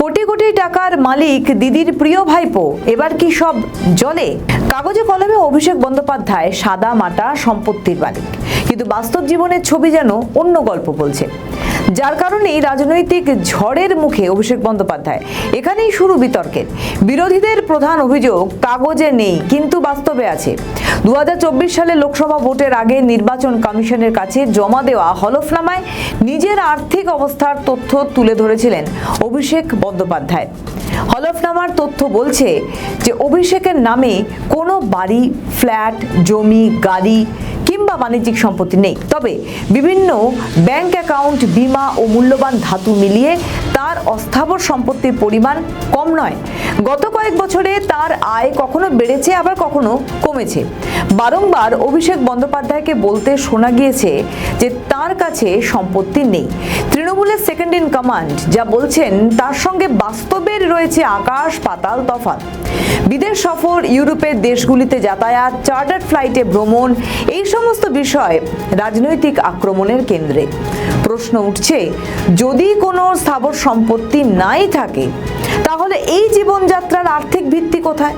কোটি কোটি টাকার মালিক দিদির প্রিয় ভাইপো, এবার কি সব জলে? কাগজে কলমে অভিষেক বন্দ্যোপাধ্যায় সাদা মাটা সম্পত্তির মালিক, কিন্তু বাস্তব জীবনের ছবি যেন অন্য গল্প বলছে। যার কারণেই রাজনৈতিক ঝড়ের মুখে অভিষেক বন্দ্যোপাধ্যায়। এখানেই শুরু বিতর্কের। বিরোধীদের প্রধান অভিযোগ কাগজে নেই কিন্তু বাস্তবে আছে। 2024 সালে লোকসভা ভোটের আগে নির্বাচন কমিশনের কাছে জমা দেওয়া হলফনামায় নিজের আর্থিক অবস্থার তথ্য তুলে ধরেছিলেন অভিষেক বন্দ্যোপাধ্যায়। হলফনামার তথ্য বলছে যে অভিষেকের নামে কোনো বাড়ি, ফ্ল্যাট, জমি, গাড়ি কিংবা বাণিজ্যিক সম্পত্তি নেই। তবে বিভিন্ন ব্যাংক অ্যাকাউন্ট, বীমা ও মূল্যবান ধাতু মিলিয়ে তার অস্থাবর সম্পত্তির পরিমাণ কম নয়। গত কয়েক বছরে তার আয় কখনো বেড়েছে, আবার কখনো কমেছে। বারংবার অভিষেক বন্দ্যোপাধ্যায়কে বলতে শোনা গিয়েছে যে তার কাছে সম্পত্তি নেই। তৃণমূলের সেকেন্ড ইন কমান্ড যা বলছেন তার সঙ্গে বাস্তবের রয়েছে আকাশ পাতাল তফাৎ। বিদেশ সফর, ইউরোপের দেশগুলিতে যাতায়াত, চার্টার্ড ফ্লাইটে ভ্রমণ, এই সমস্ত বিষয় রাজনৈতিক আক্রমণের কেন্দ্রে। প্রশ্ন উঠছে, যদি কোনো স্থাবর সম্পত্তি নাই থাকে তাহলে এই জীবনযাত্রার আর্থিক ভিত্তি কোথায়?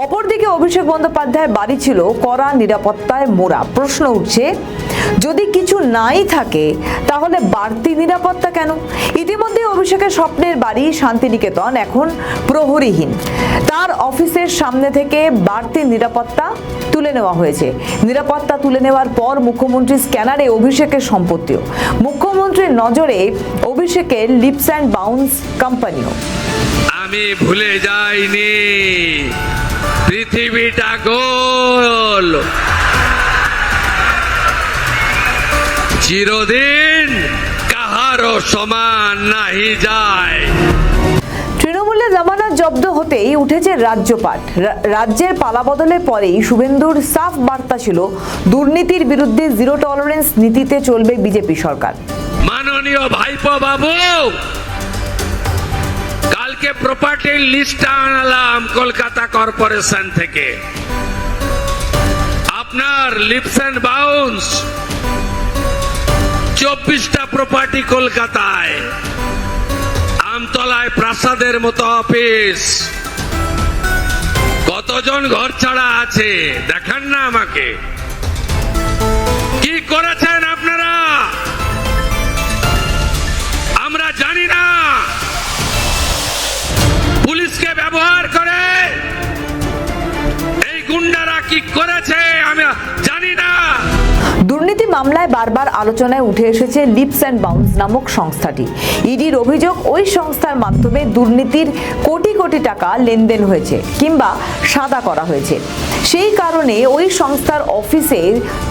অপরদিকে অভিষেক বন্দ্যোপাধ্যায় বাড়ি ছিল কড়া নিরাপত্তায় মোড়া। প্রশ্ন উঠছে, যদি কিছু নাই থাকে তাহলে বাড়তি নিরাপত্তা কেন? ইতিমধ্যে অভিষেকের স্বপ্নের বাড়ি শান্তিনিকেতন এখন প্রহরীহীন। তার অফিসের সামনে থেকে বাড়তি নিরাপত্তা তুলে নেওয়া হয়েছে। নিরাপত্তা তুলে নেওয়ার পর মুখ্যমন্ত্রীর স্ক্যানারে অভিষেকের সম্পত্তিও। মুখ্যমন্ত্রীর নজরে অভিষেকের লিপস অ্যান্ড বাউন্স কোম্পানিও। আমি ভুলে যাইনি, পৃথিবীটা গোল, চিরদিন কাহারও সমান নাহি যায়। তৃণমূলের জামানত জব্দ হতেই উঠেছে রাজ্যপাট। রাজ্যের পালাবদলের পরেই শুভেন্দুর সাফ বার্তা ছিল, দুর্নীতির বিরুদ্ধে জিরো টলারেন্স নীতিতে চলবে বিজেপি সরকার। মাননীয় ভাইপো বাবু, কালকে প্রপার্টির লিস্ট আনলাম কলকাতা কর্পোরেশন থেকে। আপনার লিপস অ্যান্ড বাউন্স 24টা প্রপার্টি কলকাতায়, আমতলায় প্রাসাদের মতো অফিস। কতজন ঘর ছাড়া আছে দেখান না আমাকে। কি করেছেন আপনারা আমরা জানি না। পুলিশকে ব্যবহার করে এই গুন্ডারা কি করেছে আমি জানি না। দুর্নীতি মামলায় বারবার আলোচনায় উঠে এসেছে লিপস অ্যান্ড বাউন্স নামক সংস্থাটি। ইডির অভিযোগ, ওই সংস্থার মাধ্যমে দুর্নীতির কোটি কোটি টাকা লেনদেন হয়েছে কিংবা সাদা করা হয়েছে। সেই কারণে ওই সংস্থার অফিসে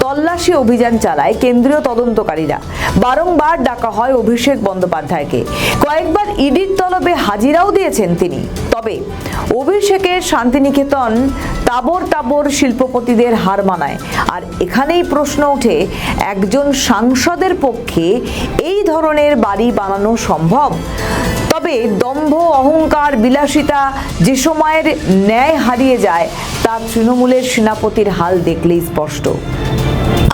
তল্লাশি অভিযান চালায় কেন্দ্রীয় তদন্তকারীরা। বারংবার ডাকা হয় অভিষেক বন্দ্যোপাধ্যায়কে। কয়েকবার ইডির তলবে হাজিরাও দিয়েছেন তিনি। তবে অভিষেকের শান্তিনিকেতন তাবর তাবর শিল্পপতিদের হার মানায়। আর এখানেই প্রশ্ন ওঠে, একজন সাংসদের পক্ষে এই ধরনের বাড়ি বানানো সম্ভব? তবে দম্ভ, অহংকার, বিলাসিতা যে সময়ের ন্যায় হারিয়ে যায় তা তৃণমূলের সেনাপতির হাল দেখলেই স্পষ্ট।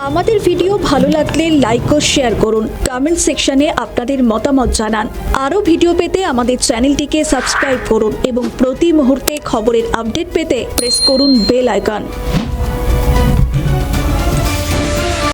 আমাদের ভিডিও ভালো লাগলে লাইক ও শেয়ার করুন। কমেন্ট সেকশনে আপনাদের মতামত জানান। আরও ভিডিও পেতে আমাদের চ্যানেলটিকে সাবস্ক্রাইব করুন এবং প্রতি মুহূর্তে খবরের আপডেট পেতে প্রেস করুন বেল আইকন।